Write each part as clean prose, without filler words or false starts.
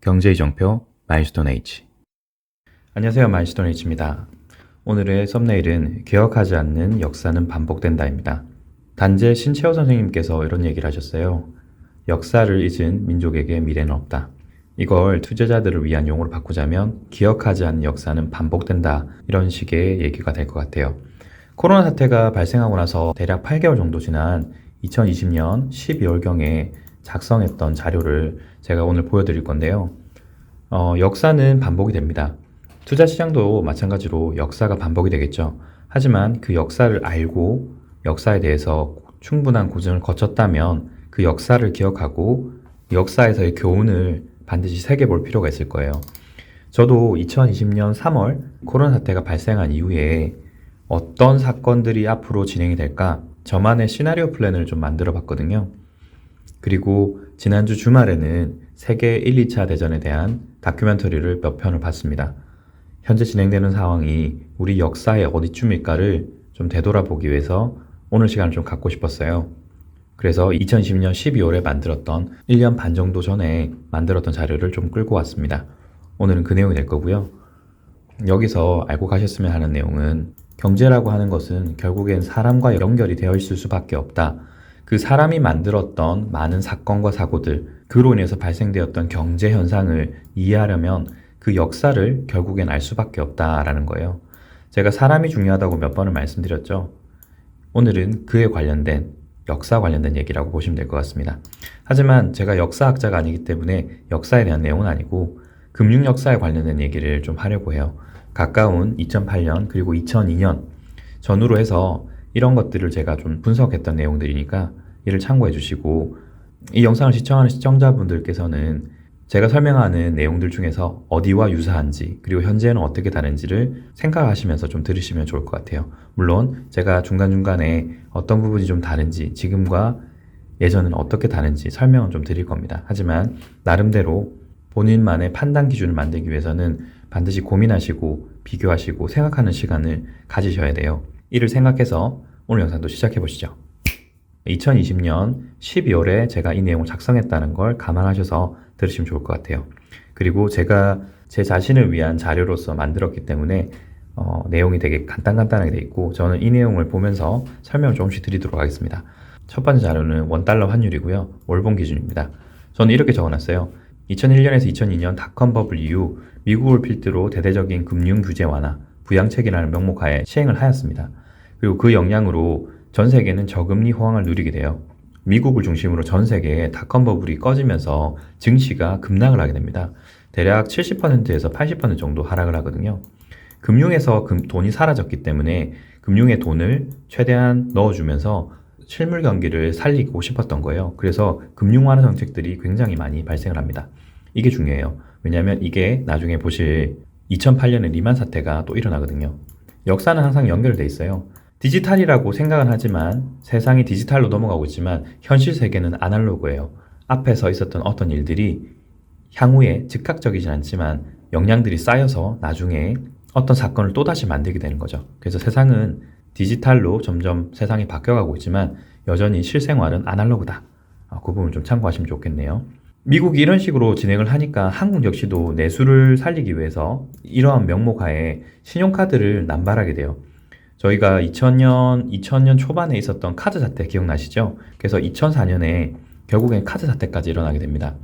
경제이정표 마일스톤 H. 안녕하세요, 마일스톤 H입니다. 오늘의 썸네일은 기억하지 않는 역사는 반복된다입니다. 단재 신채호 선생님께서 이런 얘기를 하셨어요. 역사를 잊은 민족에게 미래는 없다. 이걸 투자자들을 위한 용어로 바꾸자면 기억하지 않는 역사는 반복된다, 이런 식의 얘기가 될 것 같아요. 코로나 사태가 발생하고 나서 대략 8개월 정도 지난 2020년 12월경에 작성했던 자료를 제가 오늘 보여드릴 건데요. 역사는 반복이 됩니다. 투자 시장도 마찬가지로 역사가 반복이 되겠죠. 하지만 그 역사를 알고 역사에 대해서 충분한 고증을 거쳤다면 그 역사를 기억하고 역사에서의 교훈을 반드시 새겨볼 필요가 있을 거예요. 저도 2020년 3월 코로나 사태가 발생한 이후에 어떤 사건들이 앞으로 진행이 될까 저만의 시나리오 플랜을 좀 만들어 봤거든요. 그리고 지난주 주말에는 세계 1, 2차 대전에 대한 다큐멘터리를 몇 편을 봤습니다. 현재 진행되는 상황이 우리 역사의 어디쯤일까를 좀 되돌아보기 위해서 오늘 시간을 좀 갖고 싶었어요. 그래서 2020년 12월에 만들었던 1년 반 정도 전에 만들었던 자료를 좀 끌고 왔습니다. 오늘은 그 내용이 될 거고요. 여기서 알고 가셨으면 하는 내용은 경제라고 하는 것은 결국엔 사람과 연결이 되어 있을 수밖에 없다. 그 사람이 만들었던 많은 사건과 사고들, 그로 인해서 발생되었던 경제 현상을 이해하려면 그 역사를 결국엔 알 수밖에 없다라는 거예요. 제가 사람이 중요하다고 몇 번을 말씀드렸죠. 오늘은 그에 관련된 역사 관련된 얘기라고 보시면 될 것 같습니다. 하지만 제가 역사학자가 아니기 때문에 역사에 대한 내용은 아니고 금융 역사에 관련된 얘기를 좀 하려고 해요. 가까운 2008년 그리고 2002년 전후로 해서 이런 것들을 제가 좀 분석했던 내용들이니까 이를 참고해 주시고, 이 영상을 시청하는 시청자분들께서는 제가 설명하는 내용들 중에서 어디와 유사한지 그리고 현재는 어떻게 다른지를 생각하시면서 좀 들으시면 좋을 것 같아요. 물론 제가 중간중간에 어떤 부분이 좀 다른지, 지금과 예전은 어떻게 다른지 설명은 좀 드릴 겁니다. 하지만 나름대로 본인만의 판단 기준을 만들기 위해서는 반드시 고민하시고 비교하시고 생각하는 시간을 가지셔야 돼요. 이를 생각해서 오늘 영상도 시작해 보시죠. 2020년 12월에 제가 이 내용을 작성했다는 걸 감안하셔서 들으시면 좋을 것 같아요. 그리고 제가 제 자신을 위한 자료로서 만들었기 때문에 내용이 되게 간단하게 돼 있고, 저는 이 내용을 보면서 설명을 조금씩 드리도록 하겠습니다. 첫 번째 자료는 원달러 환율이고요. 월봉 기준입니다. 저는 이렇게 적어놨어요. 2001년에서 2002년 닷컴 버블 이후 미국을 필두로 대대적인 금융 규제 완화, 부양책이라는 명목하에 시행을 하였습니다. 그리고 그 영향으로 전 세계는 저금리 호황을 누리게 돼요. 미국을 중심으로 전 세계에 닷컴 버블이 꺼지면서 증시가 급락을 하게 됩니다. 대략 70%에서 80% 정도 하락을 하거든요. 금융에서 돈이 사라졌기 때문에 금융에 돈을 최대한 넣어주면서 실물 경기를 살리고 싶었던 거예요. 그래서 금융 완화 정책들이 굉장히 많이 발생을 합니다. 이게 중요해요. 왜냐하면 이게 나중에 보실 2008년에 리만 사태가 또 일어나거든요. 역사는 항상 연결돼 있어요. 디지털이라고 생각은 하지만 세상이 디지털로 넘어가고 있지만 현실 세계는 아날로그예요. 앞에 서 있었던 어떤 일들이 향후에 즉각적이진 않지만 영향들이 쌓여서 나중에 어떤 사건을 또다시 만들게 되는 거죠. 그래서 세상은 디지털로 점점 세상이 바뀌어가고 있지만 여전히 실생활은 아날로그다. 그 부분 좀 참고하시면 좋겠네요. 미국이 이런 식으로 진행을 하니까 한국 역시도 내수를 살리기 위해서 이러한 명목하에 신용카드를 남발하게 돼요. 저희가 2000년 초반에 있었던 카드 사태 기억나시죠? 그래서 2004년에 결국엔 카드 사태까지 일어나게 됩니다.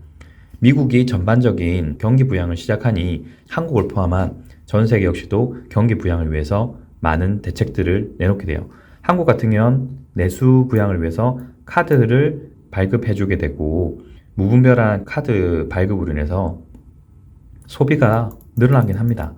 미국이 전반적인 경기 부양을 시작하니 한국을 포함한 전 세계 역시도 경기 부양을 위해서 많은 대책들을 내놓게 돼요. 한국 같은 경우는 내수 부양을 위해서 카드를 발급해주게 되고, 무분별한 카드 발급으로 인해서 소비가 늘어나긴 합니다.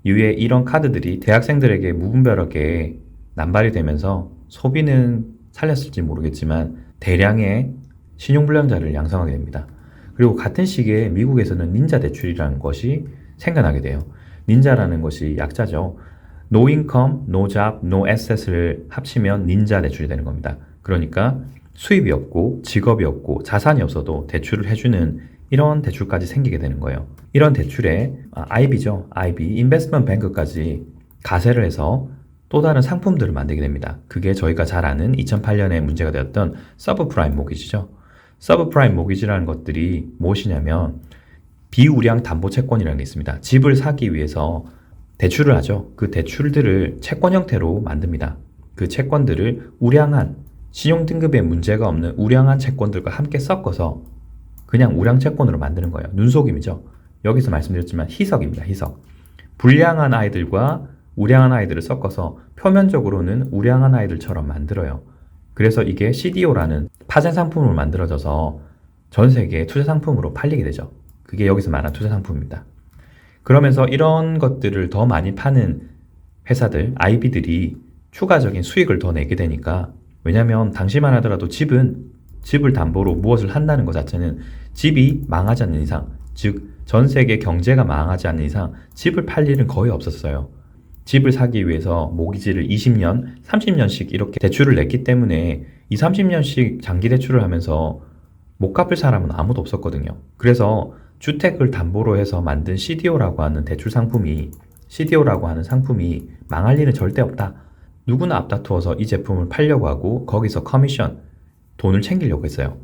이후에 이런 카드들이 대학생들에게 무분별하게 남발이 되면서 소비는 살렸을지 모르겠지만 대량의 신용불량자를 양성하게 됩니다. 그리고 같은 시기에 미국에서는 닌자 대출이라는 것이 생겨나게 돼요. 닌자라는 것이 약자죠. No income, no job, no asset을 합치면 닌자 대출이 되는 겁니다. 그러니까 수입이 없고 직업이 없고 자산이 없어도 대출을 해주는 이런 대출까지 생기게 되는 거예요. 이런 대출에 IB죠. IB, 인베스트먼트 뱅크까지 가세를 해서 또 다른 상품들을 만들게 됩니다. 그게 저희가 잘 아는 2008년에 문제가 되었던 서브프라임 모기지죠. 서브프라임 모기지라는 것들이 무엇이냐면 비우량 담보 채권이라는 게 있습니다. 집을 사기 위해서 대출을 하죠. 그 대출들을 채권 형태로 만듭니다. 그 채권들을 우량한 신용 등급에 문제가 없는 우량한 채권들과 함께 섞어서 그냥 우량 채권으로 만드는 거예요. 눈속임이죠. 여기서 말씀드렸지만 희석입니다. 희석. 불량한 아이들과 우량한 아이들을 섞어서 표면적으로는 우량한 아이들처럼 만들어요. 그래서 이게 CDO라는 파생 상품으로 만들어져서 전 세계의 투자 상품으로 팔리게 되죠. 그게 여기서 말하는 투자 상품입니다. 그러면서 이런 것들을 더 많이 파는 회사들, IB들이 추가적인 수익을 더 내게 되니까, 왜냐면 당시만 하더라도 집을 담보로 무엇을 한다는 것 자체는 집이 망하지 않는 이상, 즉 전 세계 경제가 망하지 않는 이상 집을 팔 일은 거의 없었어요. 집을 사기 위해서 모기지를 20년, 30년씩 이렇게 대출을 냈기 때문에 20, 30년씩 장기 대출을 하면서 못 갚을 사람은 아무도 없었거든요. 그래서 주택을 담보로 해서 만든 CDO라고 하는 대출 상품이, CDO라고 하는 상품이 망할 일은 절대 없다. 누구나 앞다투어서 이 제품을 팔려고 하고 거기서 커미션, 돈을 챙기려고 했어요.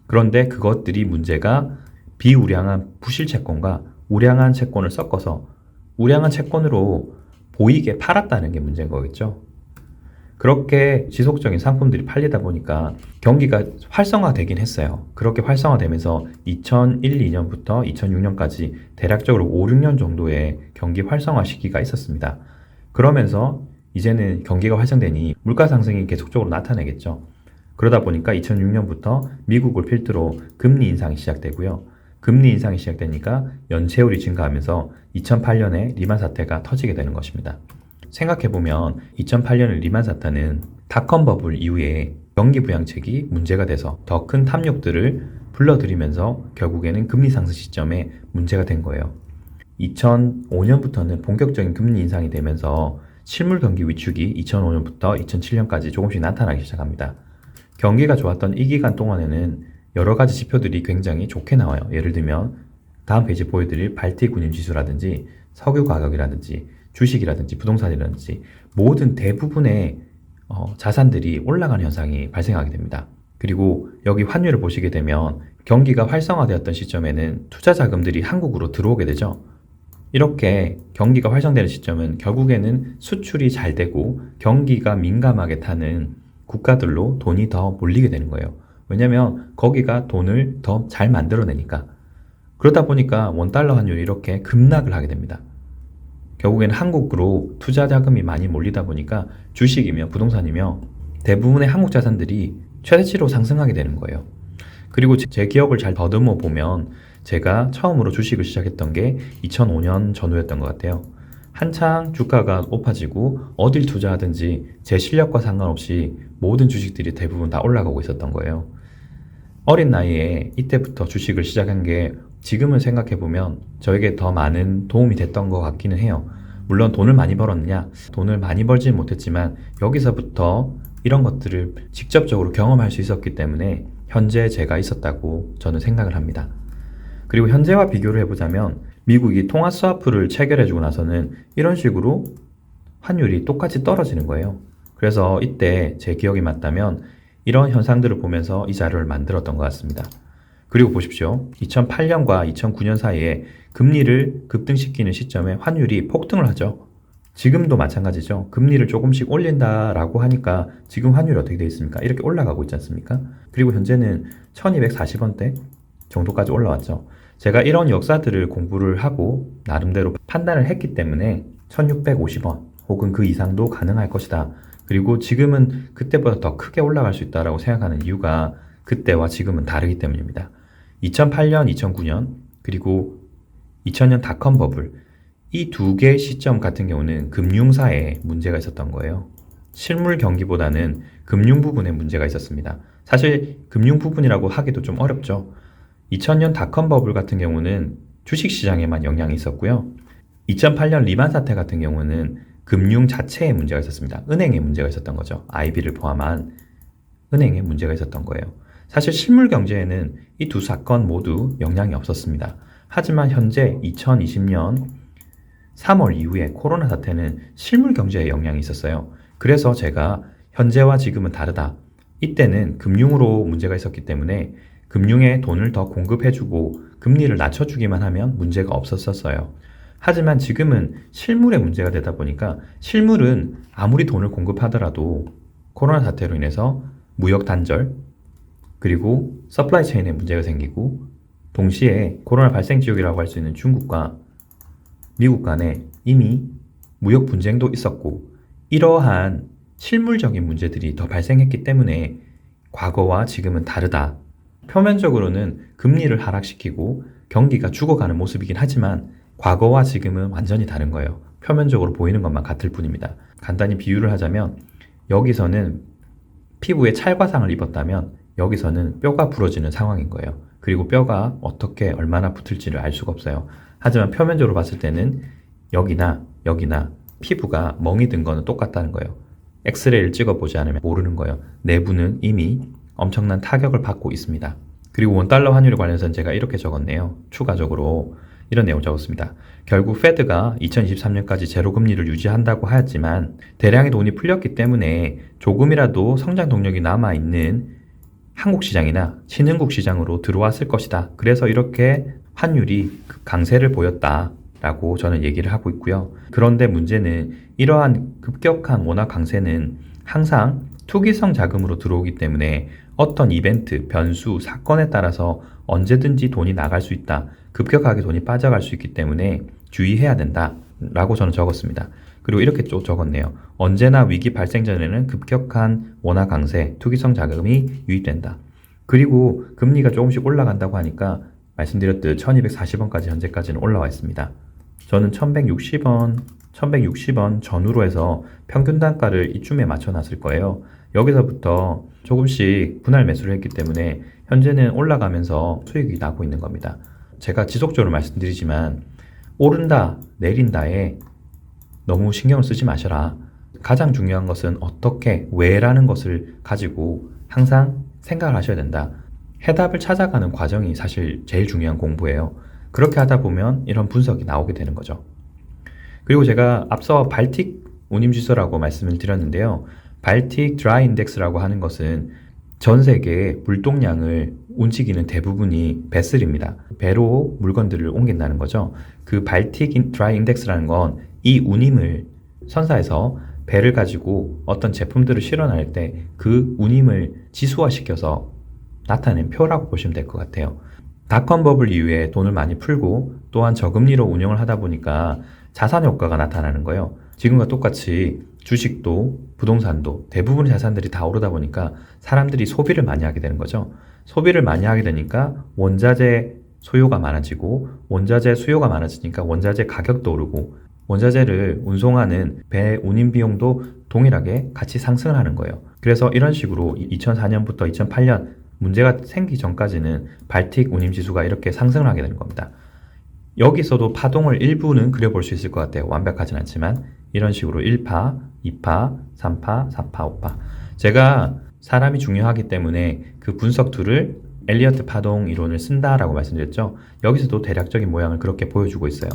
그런데 그것들이 문제가 비우량한 부실 채권과 우량한 채권을 섞어서 우량한 채권으로 보이게 팔았다는 게 문제인 거겠죠. 그렇게 지속적인 상품들이 팔리다 보니까 경기가 활성화되긴 했어요. 그렇게 활성화되면서 2001, 2년부터 2006년까지 대략적으로 5, 6년 정도의 경기 활성화 시기가 있었습니다. 그러면서 이제는 경기가 활성되니 물가 상승이 계속적으로 나타나겠죠. 그러다 보니까 2006년부터 미국을 필두로 금리 인상이 시작되고요. 금리 인상이 시작되니까 연체율이 증가하면서 2008년에 리만 사태가 터지게 되는 것입니다. 생각해보면 2008년의 리만 사태는 닷컴 버블 이후에 경기 부양책이 문제가 돼서 더 큰 탐욕들을 불러들이면서 결국에는 금리 상승 시점에 문제가 된 거예요. 2005년부터는 본격적인 금리 인상이 되면서 실물 경기 위축이 2005년부터 2007년까지 조금씩 나타나기 시작합니다. 경기가 좋았던 이 기간 동안에는 여러 가지 지표들이 굉장히 좋게 나와요. 예를 들면 다음 페이지 보여드릴 발틱 운임 지수라든지 석유 가격이라든지 주식이라든지 부동산이라든지 모든 대부분의 자산들이 올라가는 현상이 발생하게 됩니다. 그리고 여기 환율을 보시게 되면 경기가 활성화되었던 시점에는 투자 자금들이 한국으로 들어오게 되죠. 이렇게 경기가 활성되는 시점은 결국에는 수출이 잘 되고 경기가 민감하게 타는 국가들로 돈이 더 몰리게 되는 거예요. 왜냐면 거기가 돈을 더 잘 만들어내니까. 그러다 보니까 원달러 환율이 이렇게 급락을 하게 됩니다. 결국에는 한국으로 투자 자금이 많이 몰리다 보니까 주식이며 부동산이며 대부분의 한국 자산들이 최대치로 상승하게 되는 거예요. 그리고 제 기억을 잘 더듬어 보면 제가 처음으로 주식을 시작했던 게 2005년 전후였던 것 같아요. 한창 주가가 높아지고 어딜 투자하든지 제 실력과 상관없이 모든 주식들이 대부분 다 올라가고 있었던 거예요. 어린 나이에 이때부터 주식을 시작한 게 지금은 생각해보면 저에게 더 많은 도움이 됐던 것 같기는 해요. 물론 돈을 많이 벌었느냐? 돈을 많이 벌지는 못했지만 여기서부터 이런 것들을 직접적으로 경험할 수 있었기 때문에 현재 제가 있었다고 저는 생각을 합니다. 그리고 현재와 비교를 해보자면 미국이 통화 스와프를 체결해주고 나서는 이런 식으로 환율이 똑같이 떨어지는 거예요. 그래서 이때 제 기억이 맞다면 이런 현상들을 보면서 이 자료를 만들었던 것 같습니다. 그리고 보십시오. 2008년과 2009년 사이에 금리를 급등시키는 시점에 환율이 폭등을 하죠. 지금도 마찬가지죠. 금리를 조금씩 올린다라고 하니까 지금 환율이 어떻게 되어 있습니까? 이렇게 올라가고 있지 않습니까? 그리고 현재는 1240원대 정도까지 올라왔죠. 제가 이런 역사들을 공부를 하고 나름대로 판단을 했기 때문에 1650원 혹은 그 이상도 가능할 것이다. 그리고 지금은 그때보다 더 크게 올라갈 수 있다고 생각하는 이유가 그때와 지금은 다르기 때문입니다. 2008년, 2009년 그리고 2000년 닷컴 버블 이 두 개의 시점 같은 경우는 금융사에 문제가 있었던 거예요. 실물 경기보다는 금융 부분에 문제가 있었습니다. 사실 금융 부분이라고 하기도 좀 어렵죠. 2000년 닷컴 버블 같은 경우는 주식시장에만 영향이 있었고요. 2008년 리만 사태 같은 경우는 금융 자체에 문제가 있었습니다. 은행에 문제가 있었던 거죠. IB를 포함한 은행에 문제가 있었던 거예요. 사실 실물 경제에는 이 두 사건 모두 영향이 없었습니다. 하지만 현재 2020년 3월 이후에 코로나 사태는 실물 경제에 영향이 있었어요. 그래서 제가 현재와 지금은 다르다. 이때는 금융으로 문제가 있었기 때문에 금융에 돈을 더 공급해주고 금리를 낮춰주기만 하면 문제가 없었었어요. 하지만 지금은 실물의 문제가 되다 보니까 실물은 아무리 돈을 공급하더라도 코로나 사태로 인해서 무역 단절, 그리고 서플라이 체인에 문제가 생기고 동시에 코로나 발생 지역이라고 할 수 있는 중국과 미국 간에 이미 무역 분쟁도 있었고 이러한 실물적인 문제들이 더 발생했기 때문에 과거와 지금은 다르다. 표면적으로는 금리를 하락시키고 경기가 죽어가는 모습이긴 하지만 과거와 지금은 완전히 다른 거예요. 표면적으로 보이는 것만 같을 뿐입니다. 간단히 비유를 하자면 여기서는 피부에 찰과상을 입었다면 여기서는 뼈가 부러지는 상황인 거예요. 그리고 뼈가 어떻게 얼마나 붙을지를 알 수가 없어요. 하지만 표면적으로 봤을 때는 여기나 여기나 피부가 멍이 든 거는 똑같다는 거예요. 엑스레이를 찍어보지 않으면 모르는 거예요. 내부는 이미 엄청난 타격을 받고 있습니다. 그리고 원달러 환율에 관해서는 제가 이렇게 적었네요. 추가적으로 이런 내용을 적었습니다. 결국 페드가 2023년까지 제로 금리를 유지한다고 하였지만 대량의 돈이 풀렸기 때문에 조금이라도 성장 동력이 남아있는 한국 시장이나 신흥국 시장으로 들어왔을 것이다. 그래서 이렇게 환율이 강세를 보였다라고 저는 얘기를 하고 있고요. 그런데 문제는 이러한 급격한 원화 강세는 항상 투기성 자금으로 들어오기 때문에 어떤 이벤트, 변수, 사건에 따라서 언제든지 돈이 나갈 수 있다. 급격하게 돈이 빠져갈 수 있기 때문에 주의해야 된다. 라고 저는 적었습니다. 그리고 이렇게 또 적었네요. 언제나 위기 발생 전에는 급격한 원화 강세, 투기성 자금이 유입된다. 그리고 금리가 조금씩 올라간다고 하니까 말씀드렸듯 1240원까지 현재까지는 올라와 있습니다. 저는 1160원 전후로 해서 평균 단가를 이쯤에 맞춰놨을 거예요. 여기서부터 조금씩 분할 매수를 했기 때문에 현재는 올라가면서 수익이 나고 있는 겁니다. 제가 지속적으로 말씀드리지만 오른다, 내린다에 너무 신경을 쓰지 마셔라. 가장 중요한 것은 어떻게, 왜라는 것을 가지고 항상 생각을 하셔야 된다. 해답을 찾아가는 과정이 사실 제일 중요한 공부예요. 그렇게 하다 보면 이런 분석이 나오게 되는 거죠. 그리고 제가 앞서 발틱 운임지수라고 말씀을 드렸는데요. 발틱 드라이 인덱스라고 하는 것은 전 세계의 물동량을 움직이는 대부분이 베슬입니다. 배로 물건들을 옮긴다는 거죠. 그 발틱 드라이 인덱스라는 건 이 운임을 선사해서 배를 가지고 어떤 제품들을 실어날 때 그 운임을 지수화시켜서 나타낸 표라고 보시면 될 것 같아요. 닷컴 버블 이후에 돈을 많이 풀고 또한 저금리로 운영을 하다 보니까 자산 효과가 나타나는 거예요. 지금과 똑같이 주식도 부동산도 대부분의 자산들이 다 오르다 보니까 사람들이 소비를 많이 하게 되는 거죠. 소비를 많이 하게 되니까 원자재 소요가 많아지고 원자재 수요가 많아지니까 원자재 가격도 오르고 원자재를 운송하는 배 운임 비용도 동일하게 같이 상승을 하는 거예요. 그래서 이런 식으로 2004년부터 2008년 문제가 생기기 전까지는 발틱 운임 지수가 이렇게 상승을 하게 되는 겁니다. 여기서도 파동을 일부는 그려볼 수 있을 것 같아요. 완벽하진 않지만 이런 식으로 1파, 2파, 3파, 4파, 5파. 제가 사람이 중요하기 때문에 그 분석 툴을 엘리어트 파동 이론을 쓴다라고 말씀드렸죠. 여기서도 대략적인 모양을 그렇게 보여주고 있어요.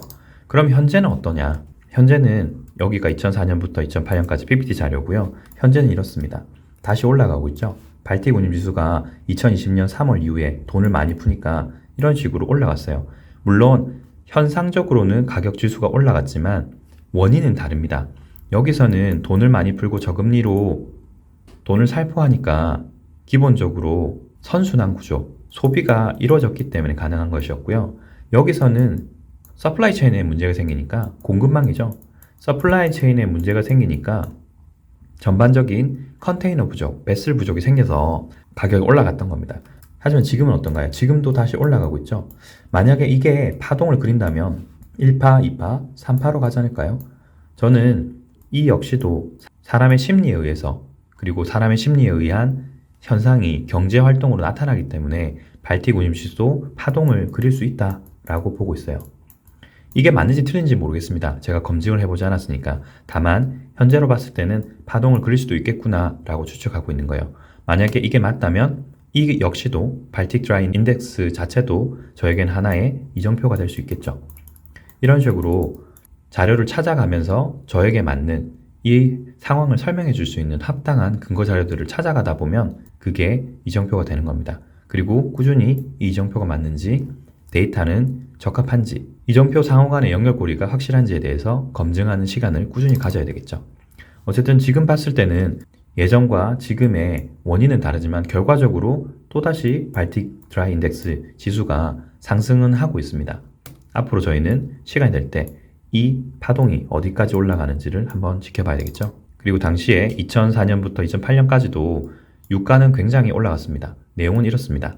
그럼 현재는 어떠냐? 현재는 여기가 2004년부터 2008년까지 PPT 자료고요. 현재는 이렇습니다. 다시 올라가고 있죠. 발틱 운임지수가 2020년 3월 이후에 돈을 많이 푸니까 이런 식으로 올라갔어요. 물론 현상적으로는 가격 지수가 올라갔지만 원인은 다릅니다. 여기서는 돈을 많이 풀고 저금리로 돈을 살포하니까 기본적으로 선순환 구조, 소비가 이루어졌기 때문에 가능한 것이었고요. 여기서는 서플라이 체인에 문제가 생기니까 공급망이죠. 서플라이 체인에 문제가 생기니까 전반적인 컨테이너 부족, 베슬 부족이 생겨서 가격이 올라갔던 겁니다. 하지만 지금은 어떤가요? 지금도 다시 올라가고 있죠. 만약에 이게 파동을 그린다면 1파, 2파, 3파로 가지 않을까요? 저는 이 역시도 사람의 심리에 의해서 그리고 사람의 심리에 의한 현상이 경제활동으로 나타나기 때문에 발틱 운임지수도 파동을 그릴 수 있다라고 보고 있어요. 이게 맞는지 틀린지 모르겠습니다. 제가 검증을 해보지 않았으니까. 다만 현재로 봤을 때는 파동을 그릴 수도 있겠구나 라고 추측하고 있는 거예요. 만약에 이게 맞다면 이 역시도 발틱 드라이 인덱스 자체도 저에겐 하나의 이정표가 될 수 있겠죠. 이런 식으로 자료를 찾아가면서 저에게 맞는 이 상황을 설명해 줄 수 있는 합당한 근거 자료들을 찾아가다 보면 그게 이정표가 되는 겁니다. 그리고 꾸준히 이 이정표가 맞는지 데이터는 적합한지, 이정표 상호 간의 연결고리가 확실한지에 대해서 검증하는 시간을 꾸준히 가져야 되겠죠. 어쨌든 지금 봤을 때는 예전과 지금의 원인은 다르지만 결과적으로 또다시 발틱 드라이 인덱스 지수가 상승은 하고 있습니다. 앞으로 저희는 시간이 될 때 이 파동이 어디까지 올라가는지를 한번 지켜봐야 되겠죠. 그리고 당시에 2004년부터 2008년까지도 유가는 굉장히 올라갔습니다. 내용은 이렇습니다.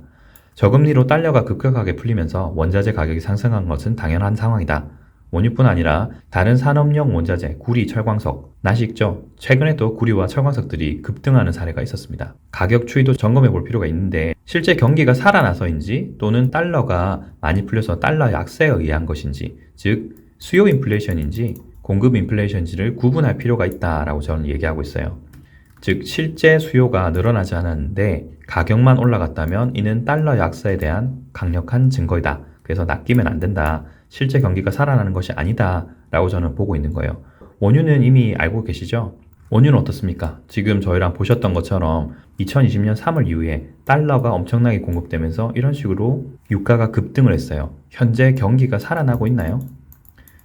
저금리로 달러가 급격하게 풀리면서 원자재 가격이 상승한 것은 당연한 상황이다. 원유뿐 아니라 다른 산업용 원자재, 구리, 철광석, 나시있죠? 최근에도 구리와 철광석들이 급등하는 사례가 있었습니다. 가격 추이도 점검해 볼 필요가 있는데 실제 경기가 살아나서인지 또는 달러가 많이 풀려서 달러 약세에 의한 것인지, 즉 수요 인플레이션인지 공급 인플레이션인지를 구분할 필요가 있다라고 저는 얘기하고 있어요. 즉 실제 수요가 늘어나지 않았는데 가격만 올라갔다면 이는 달러 약세에 대한 강력한 증거이다. 그래서 낚이면 안 된다. 실제 경기가 살아나는 것이 아니다 라고 저는 보고 있는 거예요. 원유는 이미 알고 계시죠? 원유는 어떻습니까? 지금 저희랑 보셨던 것처럼 2020년 3월 이후에 달러가 엄청나게 공급되면서 이런 식으로 유가가 급등을 했어요. 현재 경기가 살아나고 있나요?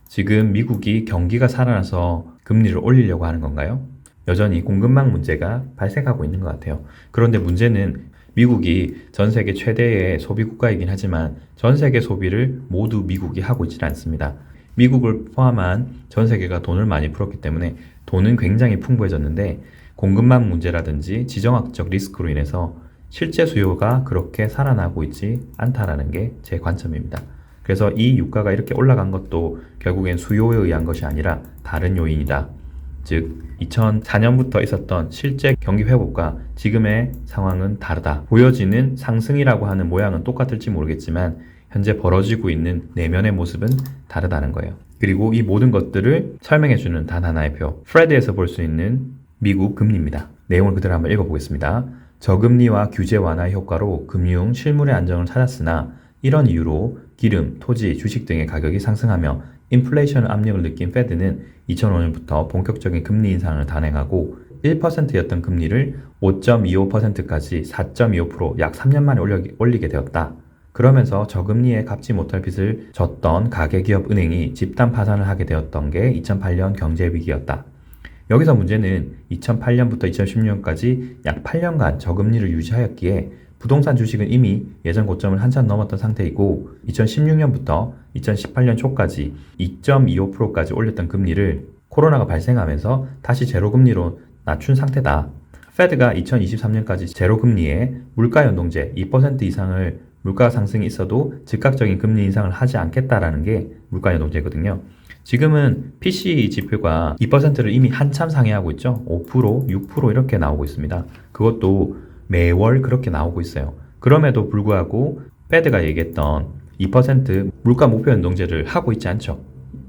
지금 미국이 경기가 살아나서 금리를 올리려고 하는 건가요? 여전히 공급망 문제가 발생하고 있는 것 같아요. 그런데 문제는 미국이 전 세계 최대의 소비 국가이긴 하지만 전 세계 소비를 모두 미국이 하고 있지 않습니다. 미국을 포함한 전 세계가 돈을 많이 풀었기 때문에 돈은 굉장히 풍부해졌는데 공급망 문제라든지 지정학적 리스크로 인해서 실제 수요가 그렇게 살아나고 있지 않다라는 게 제 관점입니다. 그래서 이 유가가 이렇게 올라간 것도 결국엔 수요에 의한 것이 아니라 다른 요인이다. 즉 2004년부터 있었던 실제 경기 회복과 지금의 상황은 다르다. 보여지는 상승이라고 하는 모양은 똑같을지 모르겠지만 현재 벌어지고 있는 내면의 모습은 다르다는 거예요. 그리고 이 모든 것들을 설명해주는 단 하나의 표, 프레드에서 볼 수 있는 미국 금리입니다. 내용을 그대로 한번 읽어보겠습니다. 저금리와 규제 완화의 효과로 금융, 실물의 안정을 찾았으나 이런 이유로 기름, 토지, 주식 등의 가격이 상승하며 인플레이션 압력을 느낀 페드는 2005년부터 본격적인 금리 인상을 단행하고 1%였던 금리를 5.25%까지 4.25% 약 3년 만에 올리게 되었다. 그러면서 저금리에 갚지 못할 빚을 졌던 가계기업 은행이 집단 파산을 하게 되었던 게 2008년 경제위기였다. 여기서 문제는 2008년부터 2016년까지 약 8년간 저금리를 유지하였기에 부동산 주식은 이미 예전 고점을 한참 넘었던 상태이고 2016년부터 2018년 초까지 2.25%까지 올렸던 금리를 코로나가 발생하면서 다시 제로금리로 낮춘 상태다. 페드가 2023년까지 제로금리에 물가연동제 2% 이상을 물가 상승이 있어도 즉각적인 금리 인상을 하지 않겠다라는 게 물가연동제거든요. 지금은 PCE 지표가 2%를 이미 한참 상회하고 있죠. 5%, 6% 이렇게 나오고 있습니다. 그것도 매월 그렇게 나오고 있어요. 그럼에도 불구하고 페드가 얘기했던 2% 물가 목표 연동제를 하고 있지 않죠.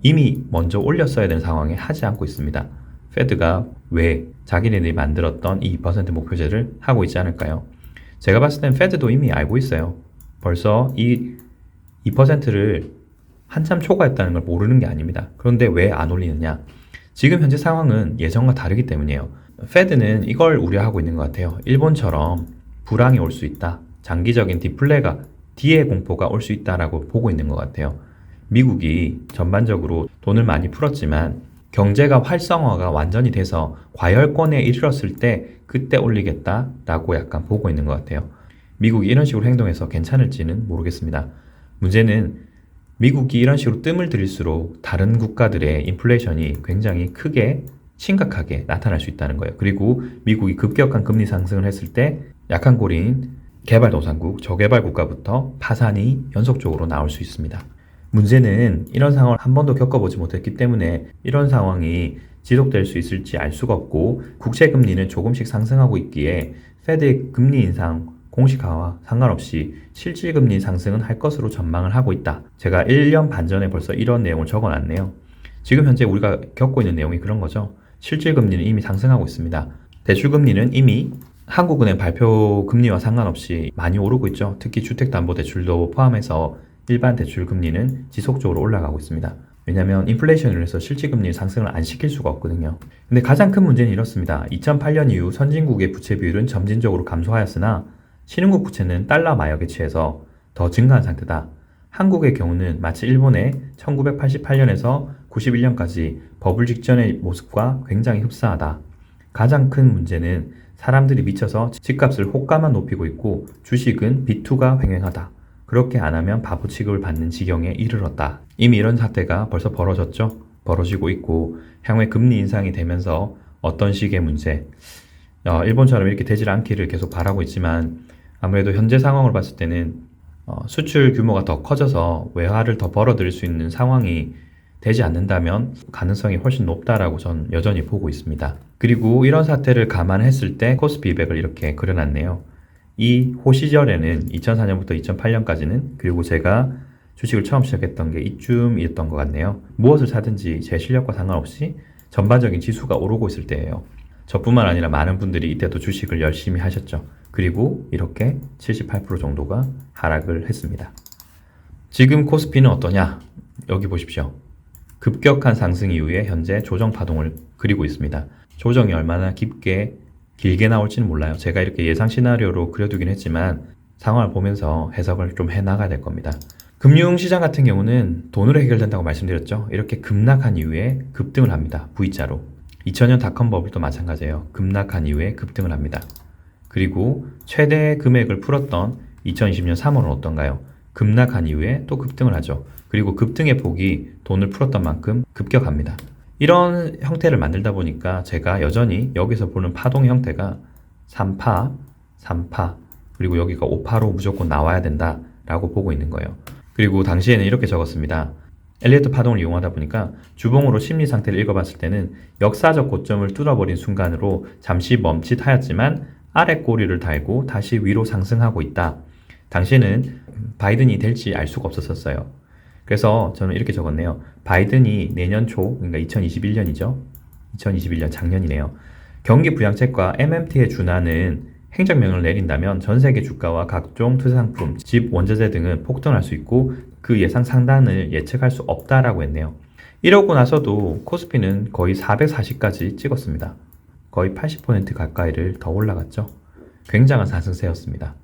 이미 먼저 올렸어야 되는 상황에 하지 않고 있습니다. 페드가 왜 자기네들이 만들었던 이 2% 목표제를 하고 있지 않을까요? 제가 봤을 땐 페드도 이미 알고 있어요. 벌써 이 2%를 한참 초과했다는 걸 모르는 게 아닙니다. 그런데 왜 안 올리느냐? 지금 현재 상황은 예전과 다르기 때문이에요. 페드는 이걸 우려하고 있는 것 같아요. 일본처럼 불황이 올 수 있다. 장기적인 디플레가 뒤에 공포가 올 수 있다라고 보고 있는 것 같아요. 미국이 전반적으로 돈을 많이 풀었지만 경제가 활성화가 완전히 돼서 과열권에 이르렀을 때 그때 올리겠다라고 약간 보고 있는 것 같아요. 미국이 이런 식으로 행동해서 괜찮을지는 모르겠습니다. 문제는 미국이 이런 식으로 뜸을 들일수록 다른 국가들의 인플레이션이 굉장히 크게 심각하게 나타날 수 있다는 거예요. 그리고 미국이 급격한 금리 상승을 했을 때 약한 고리인 개발도상국, 저개발 국가부터 파산이 연속적으로 나올 수 있습니다. 문제는 이런 상황을 한 번도 겪어보지 못했기 때문에 이런 상황이 지속될 수 있을지 알 수가 없고 국채금리는 조금씩 상승하고 있기에 페드의 금리 인상 공식화와 상관없이 실질금리 상승은 할 것으로 전망을 하고 있다. 제가 1년 반 전에 벌써 이런 내용을 적어놨네요. 지금 현재 우리가 겪고 있는 내용이 그런 거죠. 실질금리는 이미 상승하고 있습니다. 대출금리는 이미 한국은행 발표 금리와 상관없이 많이 오르고 있죠. 특히 주택담보대출도 포함해서 일반 대출금리는 지속적으로 올라가고 있습니다. 왜냐하면 인플레이션을 해서 실질금리 상승을 안 시킬 수가 없거든요. 근데 가장 큰 문제는 이렇습니다. 2008년 이후 선진국의 부채 비율은 점진적으로 감소하였으나 신흥국 부채는 달러 마역에 취해서 더 증가한 상태다. 한국의 경우는 마치 일본의 1988년에서 91년까지 버블 직전의 모습과 굉장히 흡사하다. 가장 큰 문제는 사람들이 미쳐서 집값을 호가만 높이고 있고 주식은 비투가 횡행하다. 그렇게 안 하면 바보 취급을 받는 지경에 이르렀다. 이미 이런 사태가 벌써 벌어졌죠? 벌어지고 있고 향후에 금리 인상이 되면서 어떤 식의 문제, 일본처럼 이렇게 되질 않기를 계속 바라고 있지만 아무래도 현재 상황을 봤을 때는 수출 규모가 더 커져서 외화를 더 벌어들일 수 있는 상황이 되지 않는다면 가능성이 훨씬 높다라고 전 여전히 보고 있습니다. 그리고 이런 사태를 감안했을 때 코스피 200을 이렇게 그려놨네요. 이 호 시절에는 2004년부터 2008년까지는 그리고 제가 주식을 처음 시작했던 게 이쯤이었던 것 같네요. 무엇을 사든지 제 실력과 상관없이 전반적인 지수가 오르고 있을 때예요. 저뿐만 아니라 많은 분들이 이때도 주식을 열심히 하셨죠. 그리고 이렇게 78% 정도가 하락을 했습니다. 지금 코스피는 어떠냐? 여기 보십시오. 급격한 상승 이후에 현재 조정 파동을 그리고 있습니다. 조정이 얼마나 길게 나올지는 몰라요. 제가 이렇게 예상 시나리오로 그려두긴 했지만 상황을 보면서 해석을 좀 해나가야 될 겁니다. 금융시장 같은 경우는 돈으로 해결된다고 말씀드렸죠. 이렇게 급락한 이후에 급등을 합니다. V자로. 2000년 닷컴 버블도 마찬가지예요. 급락한 이후에 급등을 합니다. 그리고 최대 금액을 풀었던 2020년 3월은 어떤가요? 급락한 이후에 또 급등을 하죠. 그리고 급등의 폭이 돈을 풀었던 만큼 급격합니다. 이런 형태를 만들다 보니까 제가 여전히 여기서 보는 파동의 형태가 3파, 3파, 그리고 여기가 5파로 무조건 나와야 된다라고 보고 있는 거예요. 그리고 당시에는 이렇게 적었습니다. 엘리어트 파동을 이용하다 보니까 주봉으로 심리 상태를 읽어봤을 때는 역사적 고점을 뚫어버린 순간으로 잠시 멈칫하였지만 아래 꼬리를 달고 다시 위로 상승하고 있다. 당시에는 바이든이 될지 알 수가 없었어요. 그래서 저는 이렇게 적었네요. 바이든이 내년 초, 그러니까 2021년이죠. 2021년 작년이네요. 경기 부양책과 MMT에 준하는 행정명령을 내린다면 전 세계 주가와 각종 투자상품, 집, 원자재 등은 폭등할 수 있고 그 예상 상단을 예측할 수 없다라고 했네요. 이러고 나서도 코스피는 거의 440까지 찍었습니다. 거의 80% 가까이를 더 올라갔죠. 굉장한 상승세였습니다.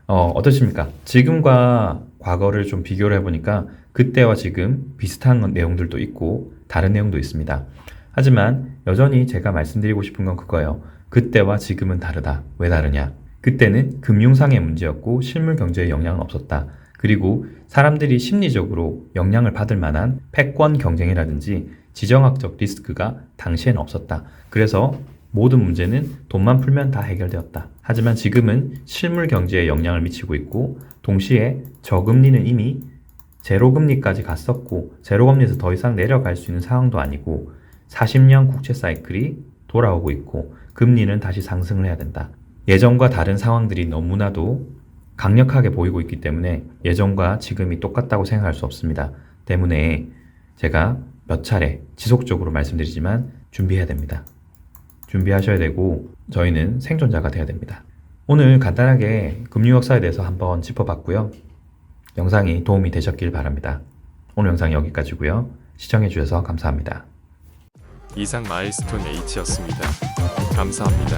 어떠십니까? 지금과 과거를 좀 비교를 해보니까 그때와 지금 비슷한 내용들도 있고 다른 내용도 있습니다. 하지만 여전히 제가 말씀드리고 싶은 건 그거예요. 그때와 지금은 다르다. 왜 다르냐? 그때는 금융상의 문제였고 실물 경제에 영향은 없었다. 그리고 사람들이 심리적으로 영향을 받을 만한 패권 경쟁이라든지 지정학적 리스크가 당시에는 없었다. 그래서 모든 문제는 돈만 풀면 다 해결되었다. 하지만 지금은 실물 경제에 영향을 미치고 있고 동시에 저금리는 이미 제로금리까지 갔었고 제로금리에서 더 이상 내려갈 수 있는 상황도 아니고 40년 국채 사이클이 돌아오고 있고 금리는 다시 상승을 해야 된다. 예전과 다른 상황들이 너무나도 강력하게 보이고 있기 때문에 예전과 지금이 똑같다고 생각할 수 없습니다. 때문에 제가 몇 차례 지속적으로 말씀드리지만 준비해야 됩니다. 준비하셔야 되고 저희는 생존자가 돼야 됩니다. 오늘 간단하게 금융 역사에 대해서 한번 짚어봤고요. 영상이 도움이 되셨길 바랍니다. 오늘 영상 여기까지고요. 시청해주셔서 감사합니다. 이상 마일스톤 H였습니다. 감사합니다.